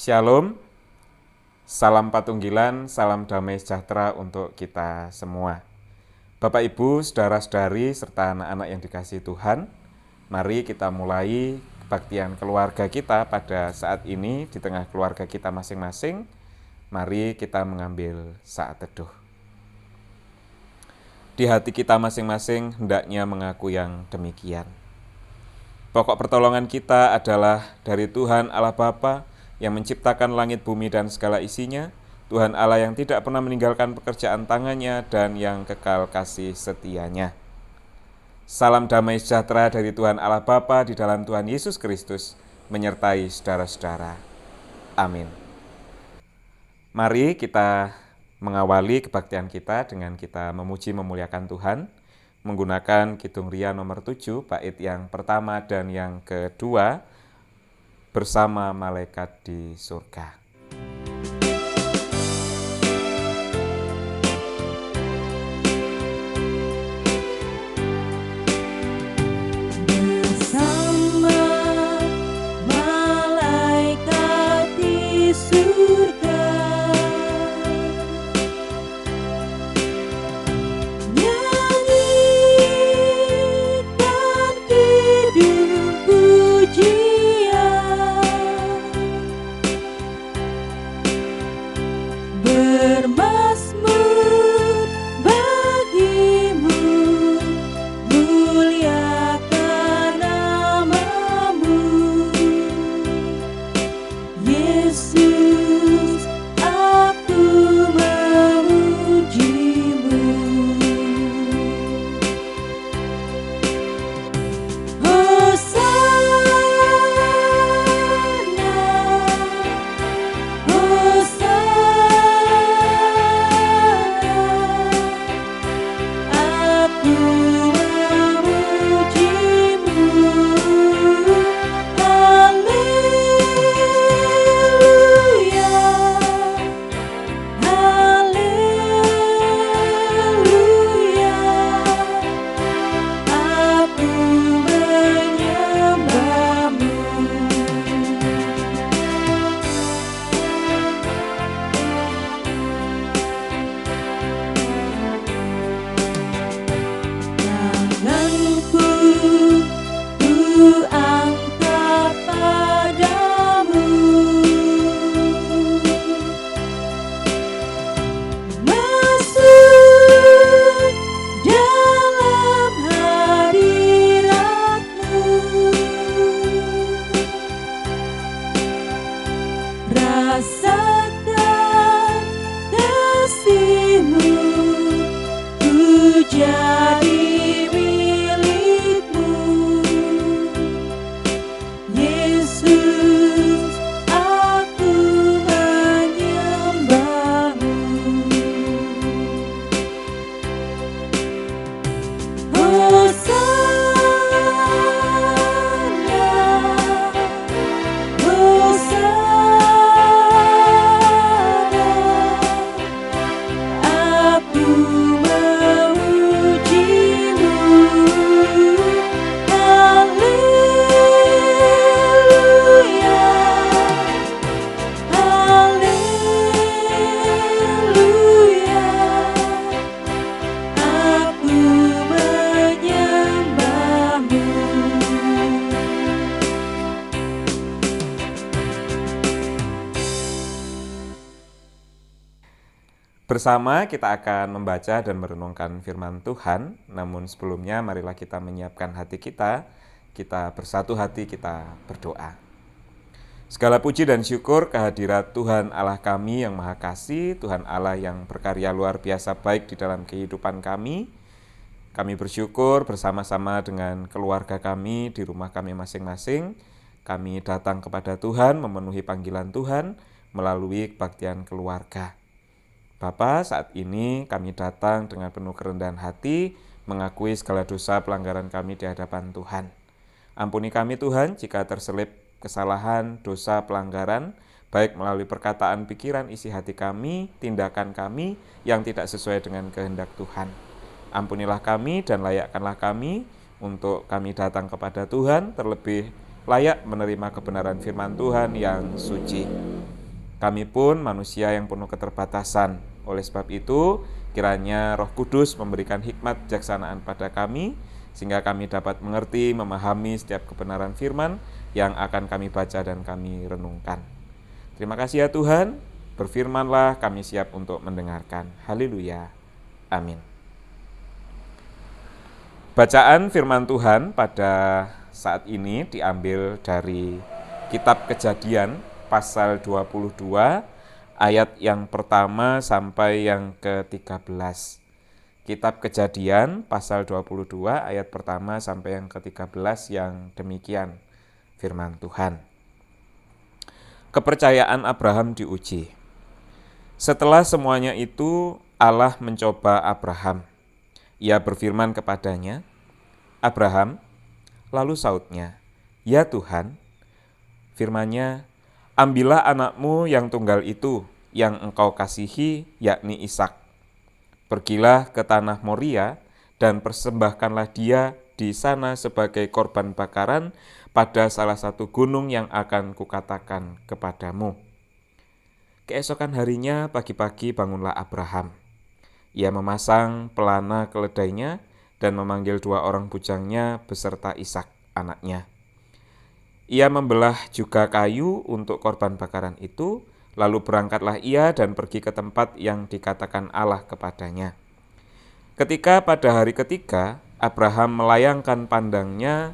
Shalom, salam patunggilan, salam damai sejahtera untuk kita semua. Bapak, Ibu, saudara-saudari, serta anak-anak yang dikasihi Tuhan, mari kita mulai kebaktian keluarga kita pada saat ini di tengah keluarga kita masing-masing. Mari kita mengambil saat teduh. Di hati kita masing-masing hendaknya mengaku yang demikian. Pokok pertolongan kita adalah dari Tuhan Allah Bapa yang menciptakan langit, bumi, dan segala isinya, Tuhan Allah yang tidak pernah meninggalkan pekerjaan tangannya dan yang kekal kasih setianya. Salam damai sejahtera dari Tuhan Allah Bapa di dalam Tuhan Yesus Kristus menyertai saudara-saudara. Amin. Mari kita mengawali kebaktian kita dengan kita memuji memuliakan Tuhan, menggunakan Kidung Ria nomor 7, bait yang pertama dan yang kedua, bersama malaikat di surga. Bersama malaikat di surga, nyanyikan kidung pujian, bermazmur bagimu, muliakan namamu, Yesus, aku memujimu. Hosana, Hosana, aku memujimu. Haleluya, haleluya, aku menyembahmu. Tanganku ku angkat padamu, masuk dalam hadirat-Mu, rasakan kasih-Mu, ku jadi milik-Mu, Yesus, aku menyembah-Mu. Hosana, Hosana, aku memujimu. Haleluya, haleluya, aku menyembahmu. Bersama kita akan membaca dan merenungkan firman Tuhan, namun sebelumnya marilah kita menyiapkan hati kita bersatu hati, kita berdoa. Segala puji dan syukur kehadirat Tuhan Allah kami yang Maha Kasih, Tuhan Allah yang berkarya luar biasa baik di dalam kehidupan kami. Kami bersyukur bersama-sama dengan keluarga kami di rumah kami masing-masing. Kami datang kepada Tuhan, memenuhi panggilan Tuhan melalui kebaktian keluarga. Bapa, saat ini kami datang dengan penuh kerendahan hati, mengakui segala dosa pelanggaran kami di hadapan Tuhan. Ampuni kami Tuhan jika terselip kesalahan, dosa, pelanggaran, baik melalui perkataan, pikiran, isi hati kami, tindakan kami yang tidak sesuai dengan kehendak Tuhan. Ampunilah kami dan layakkanlah kami untuk kami datang kepada Tuhan, terlebih layak menerima kebenaran firman Tuhan yang suci. Kami pun manusia yang penuh keterbatasan. Oleh sebab itu, kiranya Roh Kudus memberikan hikmat jaksanaan pada kami, sehingga kami dapat mengerti, memahami setiap kebenaran firman yang akan kami baca dan kami renungkan. Terima kasih ya Tuhan, berfirmanlah, kami siap untuk mendengarkan. Haleluya. Amin. Bacaan firman Tuhan pada saat ini diambil dari Kitab Kejadian pasal 22 ayat yang pertama sampai yang ke-13. Kitab Kejadian pasal 22 ayat pertama sampai yang ke-13 yang demikian firman Tuhan. Kepercayaan Abraham diuji. Setelah semuanya itu, Allah mencoba Abraham. Ia berfirman kepadanya, "Abraham," lalu sautnya, "Ya Tuhan." Firman-Nya, "Ambillah anakmu yang tunggal itu, yang engkau kasihi, yakni Ishak. Pergilah ke tanah Moria dan persembahkanlah dia di sana sebagai korban bakaran pada salah satu gunung yang akan kukatakan kepadamu." Keesokan harinya pagi-pagi bangunlah Abraham. Ia memasang pelana keledainya dan memanggil 2 orang bujangnya beserta Ishak, anaknya. Ia membelah juga kayu untuk korban bakaran itu, lalu berangkatlah ia dan pergi ke tempat yang dikatakan Allah kepadanya. Ketika pada hari ketiga, Abraham melayangkan pandangnya,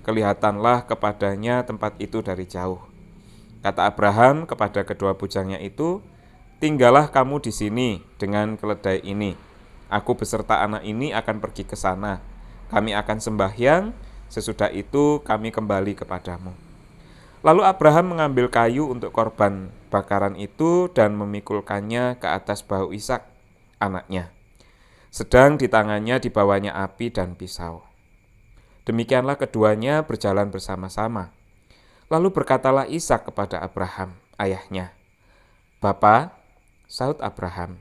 kelihatanlah kepadanya tempat itu dari jauh. Kata Abraham kepada kedua bujangnya itu, "Tinggallah kamu di sini dengan keledai ini. Aku beserta anak ini akan pergi ke sana. Kami akan sembahyang, sesudah itu kami kembali kepadamu." Lalu Abraham mengambil kayu untuk korban bakaran itu dan memikulkannya ke atas bahu Ishak, anaknya. Sedang di tangannya dibawanya api dan pisau. Demikianlah keduanya berjalan bersama-sama. Lalu berkatalah Ishak kepada Abraham, ayahnya, "Bapa," saut Abraham.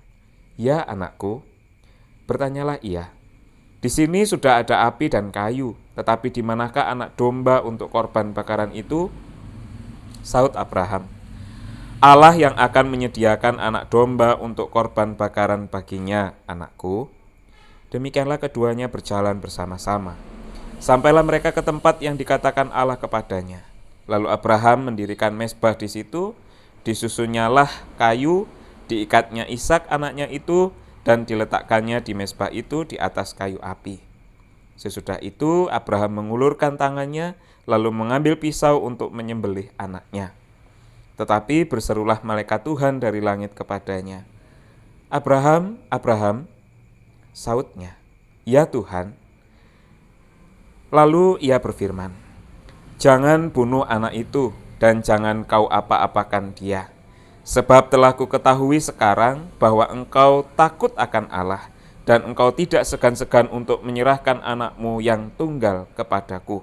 "Ya anakku." Bertanyalah ia, "Di sini sudah ada api dan kayu, tetapi di manakah anak domba untuk korban bakaran itu?" Saut Abraham, "Allah yang akan menyediakan anak domba untuk korban bakaran baginya, anakku." Demikianlah keduanya berjalan bersama-sama. Sampailah mereka ke tempat yang dikatakan Allah kepadanya. Lalu Abraham mendirikan mezbah di situ, disusunnyalah kayu, diikatnya Ishak anaknya itu, dan diletakkannya di mezbah itu di atas kayu api. Sesudah itu Abraham mengulurkan tangannya, lalu mengambil pisau untuk menyembelih anaknya. Tetapi berserulah malaikat Tuhan dari langit kepadanya, "Abraham, Abraham." Sautnya, "Ya Tuhan." Lalu ia berfirman, "Jangan bunuh anak itu, dan jangan kau apa-apakan dia. Sebab telah kuketahui sekarang bahwa engkau takut akan Allah, dan engkau tidak segan-segan untuk menyerahkan anakmu yang tunggal kepadaku."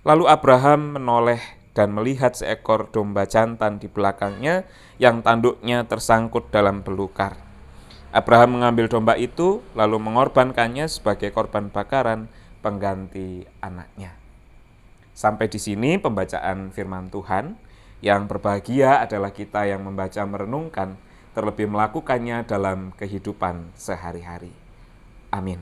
Lalu Abraham menoleh dan melihat seekor domba jantan di belakangnya yang tanduknya tersangkut dalam belukar. Abraham mengambil domba itu, lalu mengorbankannya sebagai korban bakaran pengganti anaknya. Sampai di sini pembacaan firman Tuhan. Yang berbahagia adalah kita yang membaca merenungkan, terlebih melakukannya dalam kehidupan sehari-hari. Amin.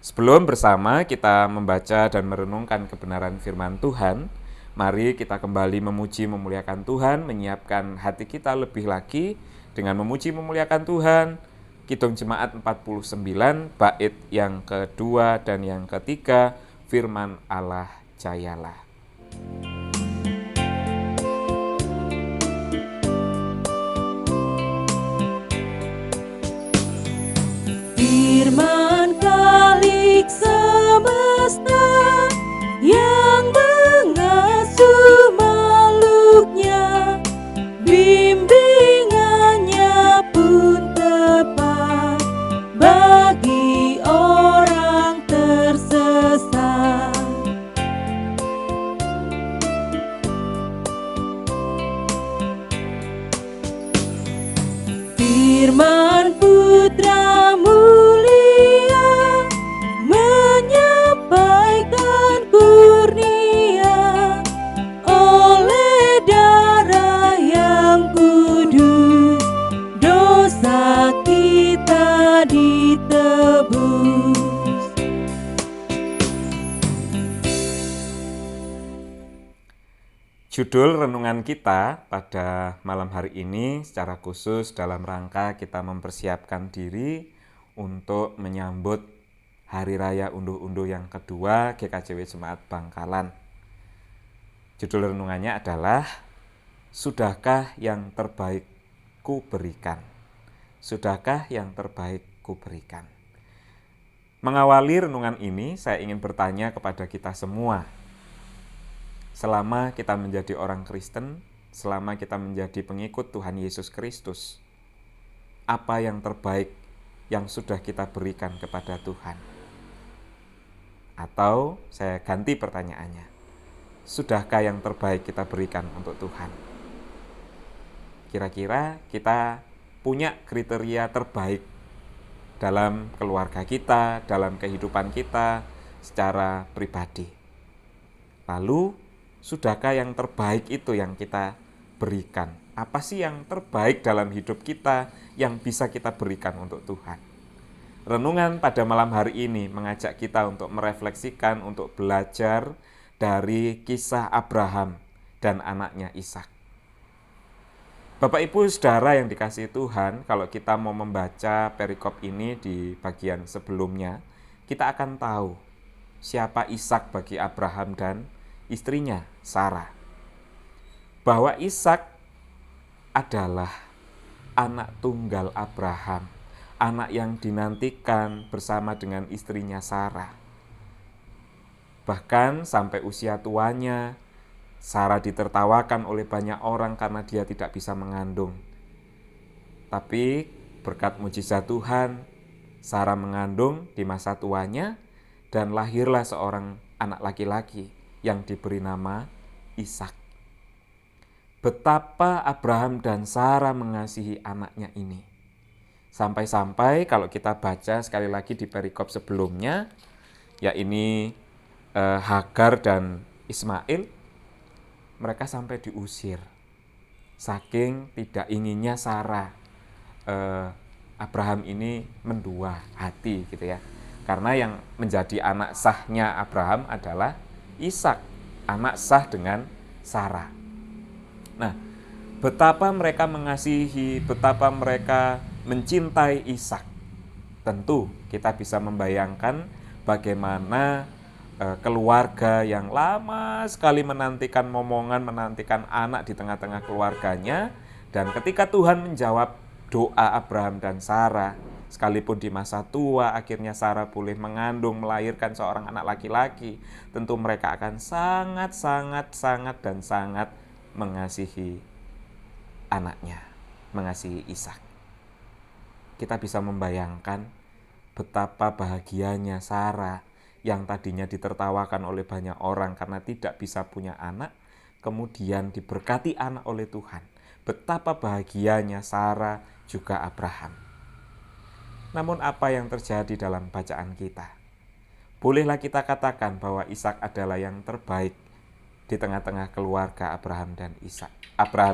Sebelum bersama kita membaca dan merenungkan kebenaran firman Tuhan, mari kita kembali memuji memuliakan Tuhan, menyiapkan hati kita lebih lagi dengan memuji memuliakan Tuhan. Kidung Jemaat 49, bait yang kedua dan yang ketiga, firman Allah jayalah. Firman Khalik semesta yang mengasuh makhluknya, bimbingannya pun tepat bagi orang tersesat. Firman Putra mulia kita ditebus. Judul renungan kita pada malam hari ini secara khusus dalam rangka kita mempersiapkan diri untuk menyambut Hari Raya Unduh-Unduh yang kedua GKJW Jemaat Bangkalan. Judul renungannya adalah Sudahkah yang terbaik ku berikan? Sudahkah yang terbaik ku berikan? Mengawali renungan ini, saya ingin bertanya kepada kita semua. Selama kita menjadi orang Kristen, selama kita menjadi pengikut Tuhan Yesus Kristus, apa yang terbaik yang sudah kita berikan kepada Tuhan? Atau saya ganti pertanyaannya, sudahkah yang terbaik kita berikan untuk Tuhan? Kira-kira kita punya kriteria terbaik dalam keluarga kita, dalam kehidupan kita secara pribadi. Lalu, sudahkah yang terbaik itu yang kita berikan? Apa sih yang terbaik dalam hidup kita yang bisa kita berikan untuk Tuhan? Renungan pada malam hari ini mengajak kita untuk merefleksikan, untuk belajar dari kisah Abraham dan anaknya Ishak. Bapak Ibu Saudara yang dikasihi Tuhan, kalau kita mau membaca perikop ini di bagian sebelumnya, kita akan tahu siapa Ishak bagi Abraham dan istrinya Sarah. Bahwa Ishak adalah anak tunggal Abraham, anak yang dinantikan bersama dengan istrinya Sarah. Bahkan sampai usia tuanya, Sarah ditertawakan oleh banyak orang karena dia tidak bisa mengandung. Tapi berkat mujizat Tuhan, Sarah mengandung di masa tuanya dan lahirlah seorang anak laki-laki yang diberi nama Ishak. Betapa Abraham dan Sarah mengasihi anaknya ini. Sampai-sampai kalau kita baca sekali lagi di perikop sebelumnya, ya ini Hagar dan Ismail, mereka sampai diusir. Saking tidak inginnya Sarah, Abraham ini mendua hati gitu ya. Karena yang menjadi anak sahnya Abraham adalah Ishak, anak sah dengan Sarah. Nah, betapa mereka mengasihi, betapa mereka mencintai Ishak. Tentu kita bisa membayangkan bagaimana keluarga yang lama sekali menantikan momongan, menantikan anak di tengah-tengah keluarganya. Dan ketika Tuhan menjawab doa Abraham dan Sarah, sekalipun di masa tua akhirnya Sarah boleh mengandung, melahirkan seorang anak laki-laki, tentu mereka akan sangat dan sangat mengasihi anaknya, mengasihi Ishak. Kita bisa membayangkan betapa bahagianya Sarah yang tadinya ditertawakan oleh banyak orang karena tidak bisa punya anak, kemudian diberkati anak oleh Tuhan. Betapa bahagianya Sarah juga Abraham. Namun apa yang terjadi dalam bacaan kita? Bolehlah kita katakan bahwa Ishak adalah yang terbaik di tengah-tengah keluarga Abraham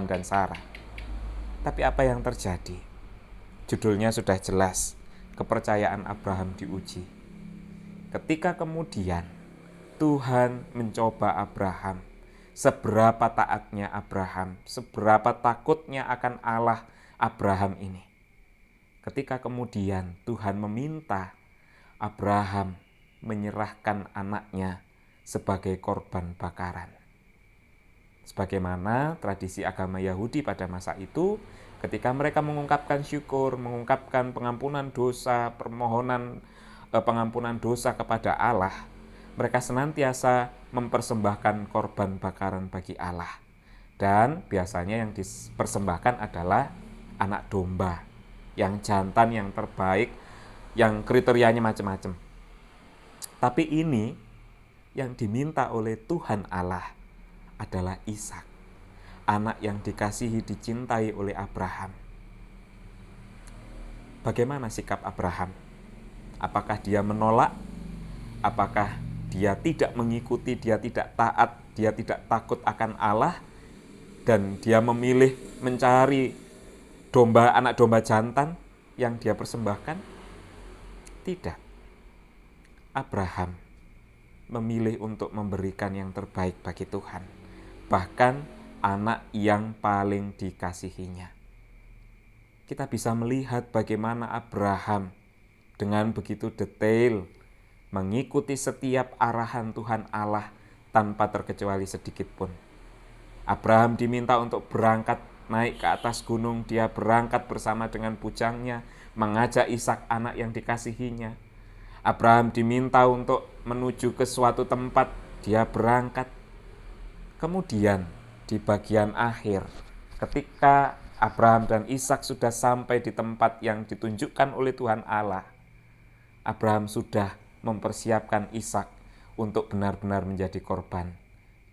dan Sarah. Tapi apa yang terjadi? Judulnya sudah jelas, kepercayaan Abraham diuji. Ketika kemudian Tuhan mencoba Abraham, seberapa taatnya Abraham, seberapa takutnya akan Allah Abraham ini. Ketika kemudian Tuhan meminta Abraham menyerahkan anaknya sebagai korban bakaran. Sebagaimana tradisi agama Yahudi pada masa itu, ketika mereka mengungkapkan syukur, mengungkapkan pengampunan dosa, permohonan pengampunan dosa kepada Allah, mereka senantiasa mempersembahkan korban bakaran bagi Allah. Dan biasanya yang dipersembahkan adalah anak domba, yang jantan, yang terbaik, yang kriterianya macam-macam. Tapi ini yang diminta oleh Tuhan Allah adalah Ishak, anak yang dikasihi, dicintai oleh Abraham. Bagaimana sikap Abraham? Apakah dia menolak? Apakah dia tidak mengikuti, dia tidak taat, dia tidak takut akan Allah, dan dia memilih mencari anak domba jantan yang dia persembahkan? Tidak. Abraham memilih untuk memberikan yang terbaik bagi Tuhan, bahkan anak yang paling dikasihinya. Kita bisa melihat bagaimana Abraham dengan begitu detail mengikuti setiap arahan Tuhan Allah tanpa terkecuali sedikit pun. Abraham diminta untuk berangkat naik ke atas gunung, dia berangkat bersama dengan bujangnya, mengajak Ishak anak yang dikasihinya. Abraham diminta untuk menuju ke suatu tempat, dia berangkat. Kemudian di bagian akhir, ketika Abraham dan Ishak sudah sampai di tempat yang ditunjukkan oleh Tuhan Allah, Abraham sudah mempersiapkan Ishak untuk benar-benar menjadi korban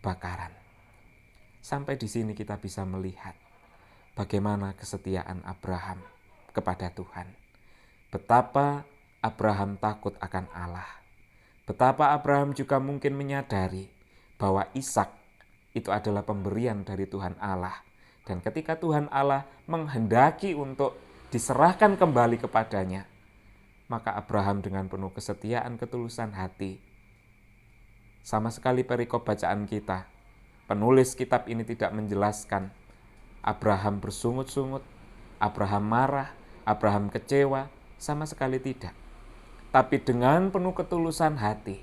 bakaran. Sampai di sini kita bisa melihat bagaimana kesetiaan Abraham kepada Tuhan. Betapa Abraham takut akan Allah. Betapa Abraham juga mungkin menyadari bahwa Ishak itu adalah pemberian dari Tuhan Allah. Dan ketika Tuhan Allah menghendaki untuk diserahkan kembali kepadanya, maka Abraham dengan penuh kesetiaan, ketulusan hati, sama sekali perikop bacaan kita, penulis kitab ini tidak menjelaskan Abraham bersungut-sungut, Abraham marah, Abraham kecewa, sama sekali tidak. Tapi dengan penuh ketulusan hati,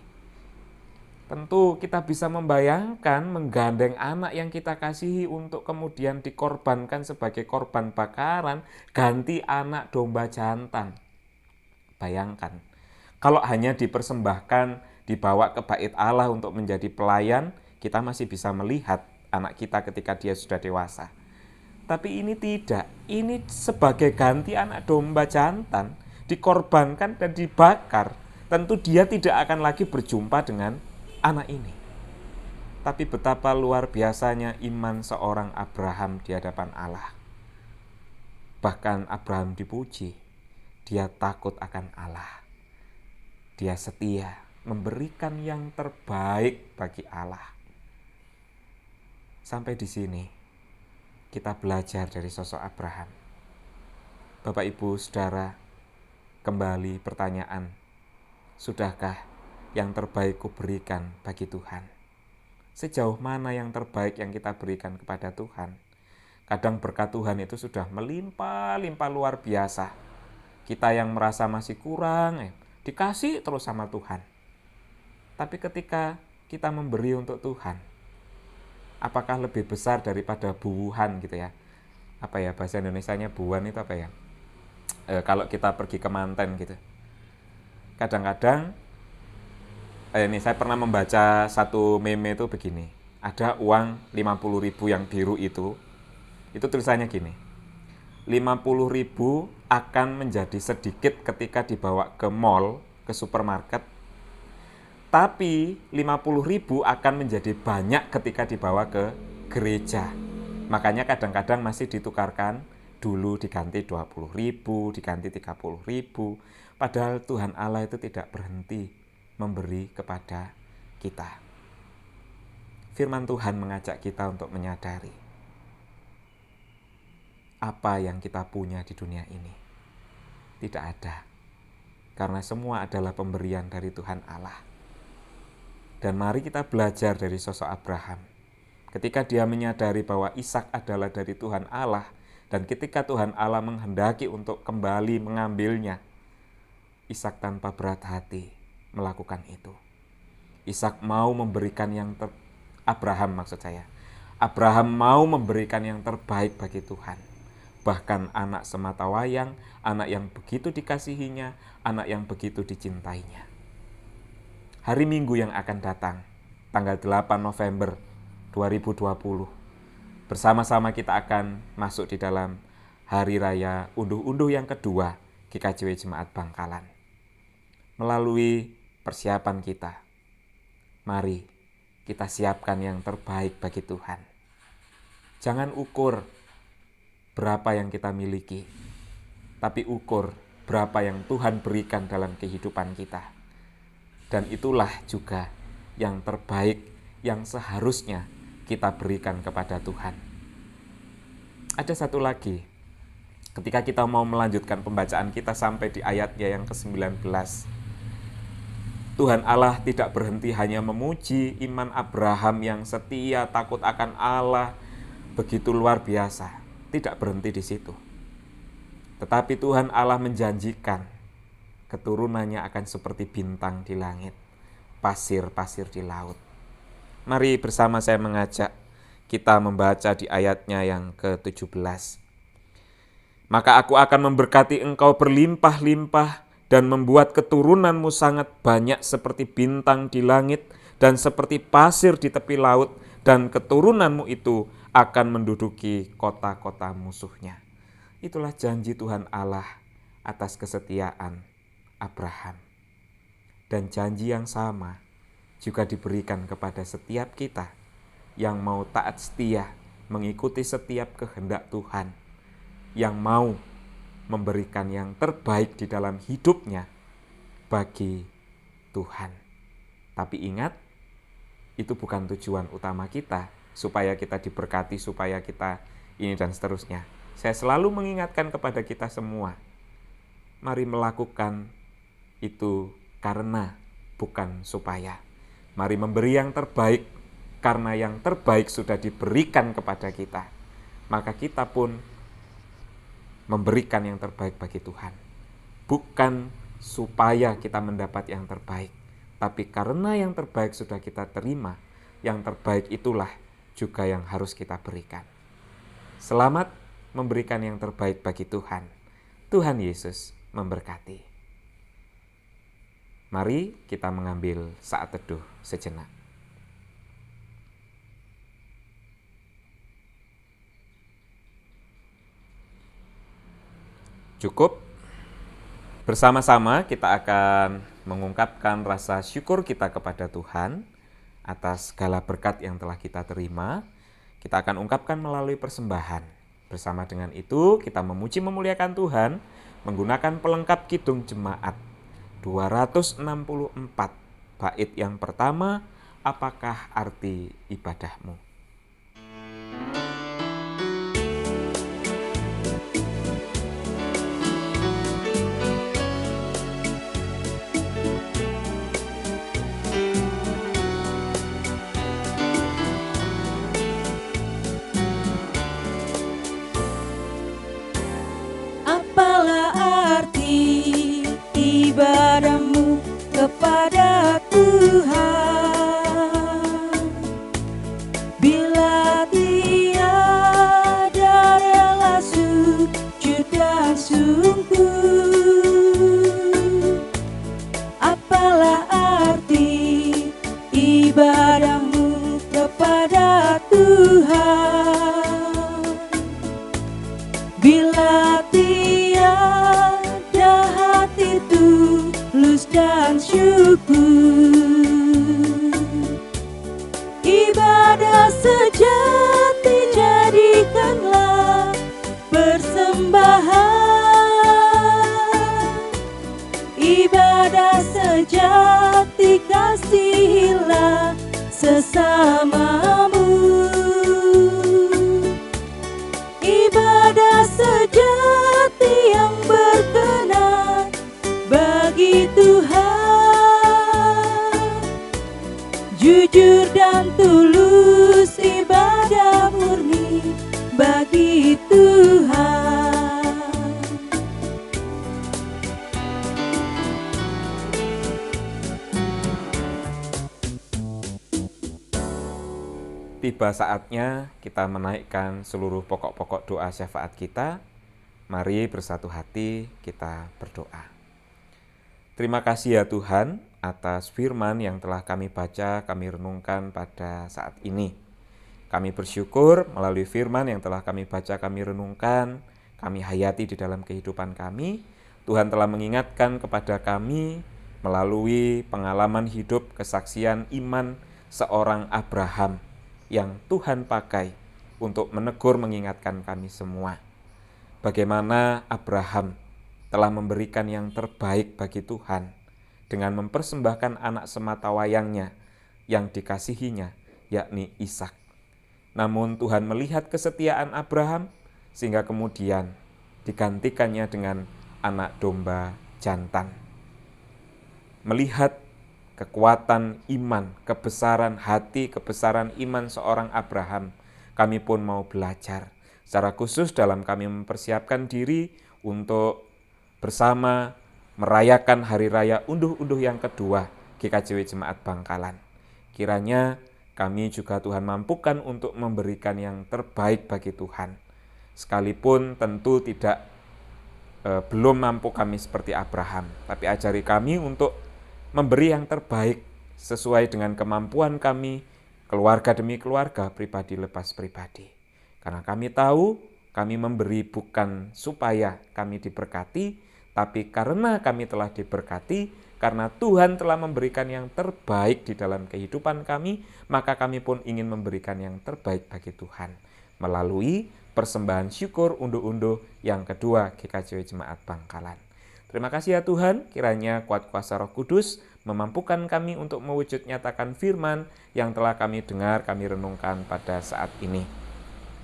tentu kita bisa membayangkan menggandeng anak yang kita kasihi untuk kemudian dikorbankan sebagai korban bakaran, ganti anak domba jantan. Bayangkan, kalau hanya dipersembahkan, dibawa ke bait Allah untuk menjadi pelayan, kita masih bisa melihat anak kita ketika dia sudah dewasa. Tapi ini tidak, ini sebagai ganti anak domba jantan, dikorbankan dan dibakar. Tentu dia tidak akan lagi berjumpa dengan anak ini. Tapi betapa luar biasanya iman seorang Abraham di hadapan Allah. Bahkan Abraham dipuji, dia takut akan Allah. Dia setia memberikan yang terbaik bagi Allah. Sampai di sini kita belajar dari sosok Abraham. Bapak, Ibu, Saudara, kembali pertanyaan, sudahkah yang terbaik kuberikan bagi Tuhan? Sejauh mana yang terbaik yang kita berikan kepada Tuhan? Kadang berkat Tuhan itu sudah melimpah-limpah luar biasa. Kita yang merasa masih kurang, dikasih terus sama Tuhan. Tapi ketika kita memberi untuk Tuhan, apakah lebih besar daripada buuhan gitu ya? Apa ya bahasa Indonesianya, buuhan itu apa ya? Kalau kita pergi ke manten gitu. Kadang-kadang ini saya pernah membaca satu meme itu begini. Ada uang 50.000 yang biru itu tulisannya gini. 50.000 akan menjadi sedikit ketika dibawa ke mall, ke supermarket. Tapi 50.000 akan menjadi banyak ketika dibawa ke gereja. Makanya kadang-kadang masih ditukarkan, dulu diganti 20.000, diganti 30.000. Padahal Tuhan Allah itu tidak berhenti memberi kepada kita. Firman Tuhan mengajak kita untuk menyadari apa yang kita punya di dunia ini. Tidak ada. Karena semua adalah pemberian dari Tuhan Allah. Dan mari kita belajar dari sosok Abraham. Ketika dia menyadari bahwa Ishak adalah dari Tuhan Allah, dan ketika Tuhan Allah menghendaki untuk kembali mengambilnya, Ishak tanpa berat hati melakukan itu. Ishak mau memberikan Abraham mau memberikan yang terbaik bagi Tuhan. Bahkan anak sematawayang, anak yang begitu dikasihinya, anak yang begitu dicintainya. Hari Minggu yang akan datang, tanggal 8 November 2020, bersama-sama kita akan masuk di dalam Hari Raya Unduh-Unduh yang kedua GKJW Jemaat Bangkalan. Melalui persiapan kita, mari kita siapkan yang terbaik bagi Tuhan. Jangan ukur berapa yang kita miliki, tapi ukur berapa yang Tuhan berikan dalam kehidupan kita. Dan itulah juga yang terbaik yang seharusnya kita berikan kepada Tuhan. Ada satu lagi Ketika kita mau melanjutkan pembacaan kita sampai di ayatnya yang ke-19, Tuhan Allah tidak berhenti hanya memuji iman Abraham yang setia, takut akan Allah, begitu luar biasa. Tidak berhenti di situ. Tetapi Tuhan Allah menjanjikan keturunannya akan seperti bintang di langit, pasir-pasir di laut. Mari bersama saya mengajak kita membaca di ayatnya yang ke-17. Maka aku akan memberkati engkau berlimpah-limpah dan membuat keturunanmu sangat banyak seperti bintang di langit dan seperti pasir di tepi laut, dan keturunanmu itu akan menduduki kota-kota musuhnya. Itulah janji Tuhan Allah atas kesetiaan Abraham. Dan janji yang sama juga diberikan kepada setiap kita yang mau taat setia mengikuti setiap kehendak Tuhan, yang mau memberikan yang terbaik di dalam hidupnya bagi Tuhan. Tapi ingat, itu bukan tujuan utama kita, supaya kita diberkati, supaya kita ini dan seterusnya. Saya selalu mengingatkan kepada kita semua, mari melakukan itu karena, bukan supaya. Mari memberi yang terbaik, karena yang terbaik sudah diberikan kepada kita. Maka kita pun memberikan yang terbaik bagi Tuhan. Bukan supaya kita mendapat yang terbaik, tapi karena yang terbaik sudah kita terima, yang terbaik itulah juga yang harus kita berikan. Selamat memberikan yang terbaik bagi Tuhan. Tuhan Yesus memberkati. Mari kita mengambil saat teduh sejenak. Cukup. Bersama-sama kita akan mengungkapkan rasa syukur kita kepada Tuhan atas segala berkat yang telah kita terima. Kita akan ungkapkan melalui persembahan. Bersama dengan itu kita memuji memuliakan Tuhan menggunakan pelengkap kidung jemaat 264. Bait yang pertama, apakah arti ibadahmu? Ibadahmu kepada Tuhan, bila tiada rela sujud dan sungguh. Apalah arti ibadahmu kepada Tuhan, bila tiada hati tulus dan syukur. Ibadah sejati jadikanlah persembahan. Ibadah sejati kasihilah sesamamu. Ibadah sejati yang berkenan bagi Tuhan, jujur dan tulus, ibadah murni bagi Tuhan. Tiba saatnya kita menaikkan seluruh pokok-pokok doa syafaat kita. Mari bersatu hati kita berdoa. Terima kasih ya Tuhan atas firman yang telah kami baca, kami renungkan pada saat ini. Kami bersyukur melalui firman yang telah kami baca, kami renungkan, kami hayati di dalam kehidupan kami. Tuhan telah mengingatkan kepada kami melalui pengalaman hidup, kesaksian iman seorang Abraham yang Tuhan pakai untuk menegur mengingatkan kami semua. Bagaimana Abraham telah memberikan yang terbaik bagi Tuhan dengan mempersembahkan anak sematawayangnya yang dikasihinya, yakni Ishak. Namun Tuhan melihat kesetiaan Abraham sehingga kemudian digantikannya dengan anak domba jantan. Melihat kekuatan iman, kebesaran hati, kebesaran iman seorang Abraham, kami pun mau belajar. Secara khusus dalam kami mempersiapkan diri untuk bersama merayakan Hari Raya Unduh-Unduh yang kedua GKJW Jemaat Bangkalan. Kiranya kami juga Tuhan mampukan untuk memberikan yang terbaik bagi Tuhan. Sekalipun tentu belum mampu kami seperti Abraham, tapi ajari kami untuk memberi yang terbaik sesuai dengan kemampuan kami, keluarga demi keluarga, pribadi lepas pribadi. Karena kami tahu kami memberi bukan supaya kami diberkati, tapi karena kami telah diberkati, karena Tuhan telah memberikan yang terbaik di dalam kehidupan kami, maka kami pun ingin memberikan yang terbaik bagi Tuhan melalui persembahan syukur unduh-unduh yang kedua GKJW Jemaat Bangkalan. Terima kasih ya Tuhan, kiranya kuat kuasa Roh Kudus memampukan kami untuk mewujud nyatakan firman yang telah kami dengar, kami renungkan pada saat ini.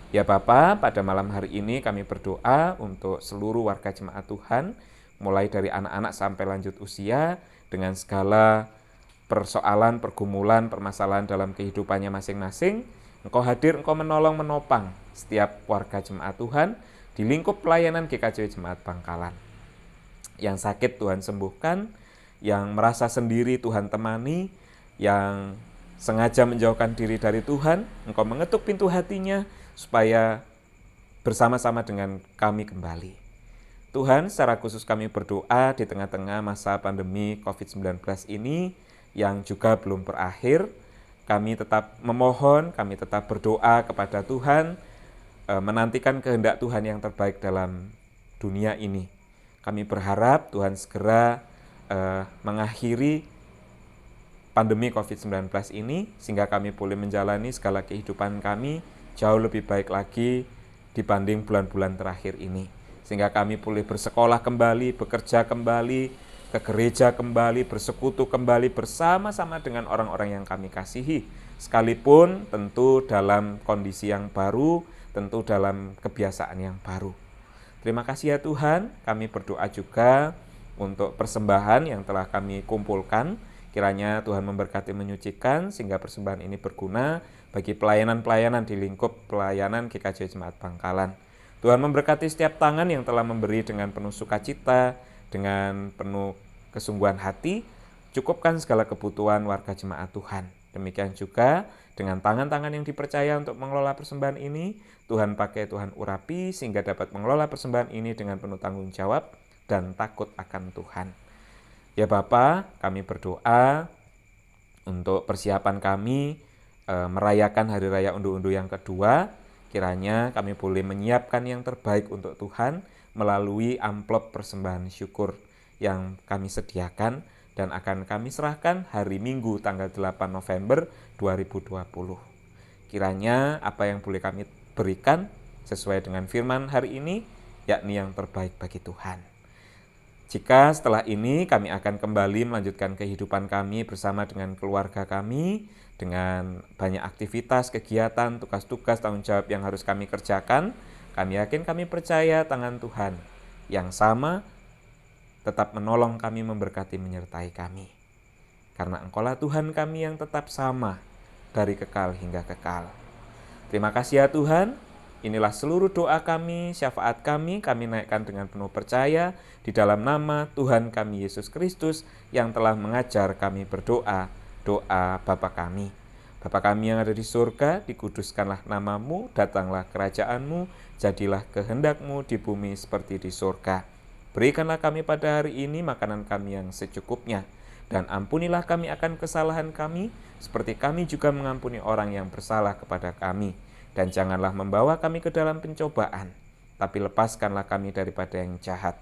Ya Bapa, pada malam hari ini kami berdoa untuk seluruh warga jemaat Tuhan, mulai dari anak-anak sampai lanjut usia, dengan segala persoalan, pergumulan, permasalahan dalam kehidupannya masing-masing. Engkau hadir, Engkau menolong, menopang setiap warga jemaat Tuhan di lingkup pelayanan GKJW Jemaat Bangkalan. Yang sakit Tuhan sembuhkan, yang merasa sendiri Tuhan temani, yang sengaja menjauhkan diri dari Tuhan, Engkau mengetuk pintu hatinya supaya bersama-sama dengan kami kembali. Tuhan, secara khusus kami berdoa di tengah-tengah masa pandemi COVID-19 ini yang juga belum berakhir. Kami tetap memohon, kami tetap berdoa kepada Tuhan, menantikan kehendak Tuhan yang terbaik dalam dunia ini. Kami berharap Tuhan segera mengakhiri pandemi COVID-19 ini, sehingga kami boleh menjalani segala kehidupan kami jauh lebih baik lagi dibanding bulan-bulan terakhir ini. Sehingga kami boleh bersekolah kembali, bekerja kembali, ke gereja kembali, bersekutu kembali bersama-sama dengan orang-orang yang kami kasihi. Sekalipun tentu dalam kondisi yang baru, tentu dalam kebiasaan yang baru. Terima kasih ya Tuhan, kami berdoa juga untuk persembahan yang telah kami kumpulkan. Kiranya Tuhan memberkati menyucikan sehingga persembahan ini berguna bagi pelayanan-pelayanan di lingkup pelayanan GKJW Jemaat Bangkalan. Tuhan memberkati setiap tangan yang telah memberi dengan penuh sukacita, dengan penuh kesungguhan hati, cukupkan segala kebutuhan warga jemaat Tuhan. Demikian juga dengan tangan-tangan yang dipercaya untuk mengelola persembahan ini, Tuhan pakai, Tuhan urapi sehingga dapat mengelola persembahan ini dengan penuh tanggung jawab dan takut akan Tuhan. Ya Bapa, kami berdoa untuk persiapan kami merayakan Hari Raya Unduh-Unduh yang kedua. Kiranya kami boleh menyiapkan yang terbaik untuk Tuhan melalui amplop persembahan syukur yang kami sediakan dan akan kami serahkan hari Minggu tanggal 8 November 2020. Kiranya apa yang boleh kami berikan sesuai dengan firman hari ini, yakni yang terbaik bagi Tuhan. Jika setelah ini kami akan kembali melanjutkan kehidupan kami bersama dengan keluarga kami, dengan banyak aktivitas, kegiatan, tugas-tugas, tanggung jawab yang harus kami kerjakan, kami yakin, kami percaya tangan Tuhan yang sama tetap menolong kami, memberkati, menyertai kami. Karena Engkaulah Tuhan kami yang tetap sama dari kekal hingga kekal. Terima kasih ya Tuhan. Inilah seluruh doa kami, syafaat kami naikkan dengan penuh percaya di dalam nama Tuhan kami Yesus Kristus yang telah mengajar kami berdoa, doa Bapa kami. Bapa kami yang ada di surga, dikuduskanlah namamu, datanglah kerajaanmu, jadilah kehendakmu di bumi seperti di surga. Berikanlah kami pada hari ini makanan kami yang secukupnya, dan ampunilah kami akan kesalahan kami, seperti kami juga mengampuni orang yang bersalah kepada kami. Dan janganlah membawa kami ke dalam pencobaan, tapi lepaskanlah kami daripada yang jahat.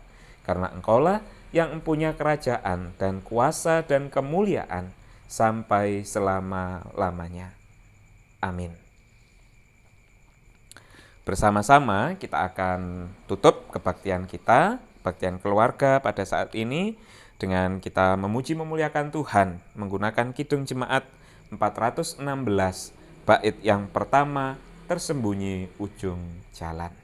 Karena Engkaulah yang mempunyai kerajaan dan kuasa dan kemuliaan sampai selama-lamanya. Amin. Bersama-sama kita akan tutup kebaktian kita, kebaktian keluarga pada saat ini, dengan kita memuji memuliakan Tuhan menggunakan Kidung Jemaat 416, bait yang pertama, Tersembunyi Ujung Jalan.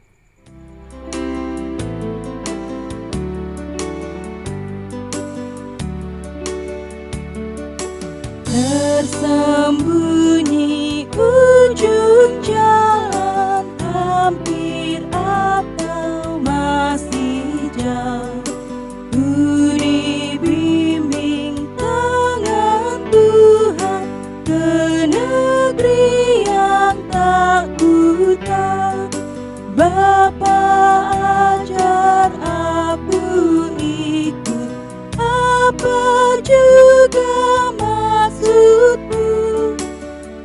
Tersembunyi ujung jalan, hampir atau masih jauh, ku dibimbing tangan Tuhan ke negeri yang tak ku tahu. Bapa ajar aku ikut, apa juga maksudmu,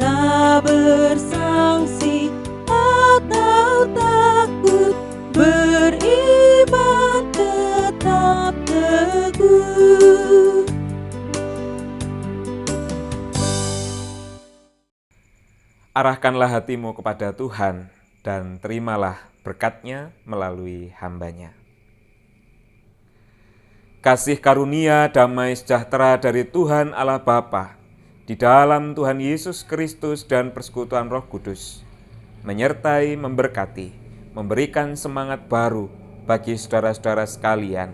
tak bersangsi atau takut, beriman tetap teguh. Arahkanlah hatimu kepada Tuhan dan terimalah berkat-Nya melalui hamba-Nya. Kasih karunia damai sejahtera dari Tuhan Allah Bapa, di dalam Tuhan Yesus Kristus dan persekutuan Roh Kudus, menyertai, memberkati, memberikan semangat baru bagi saudara-saudara sekalian,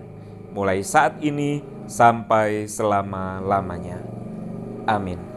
mulai saat ini sampai selama-lamanya. Amin.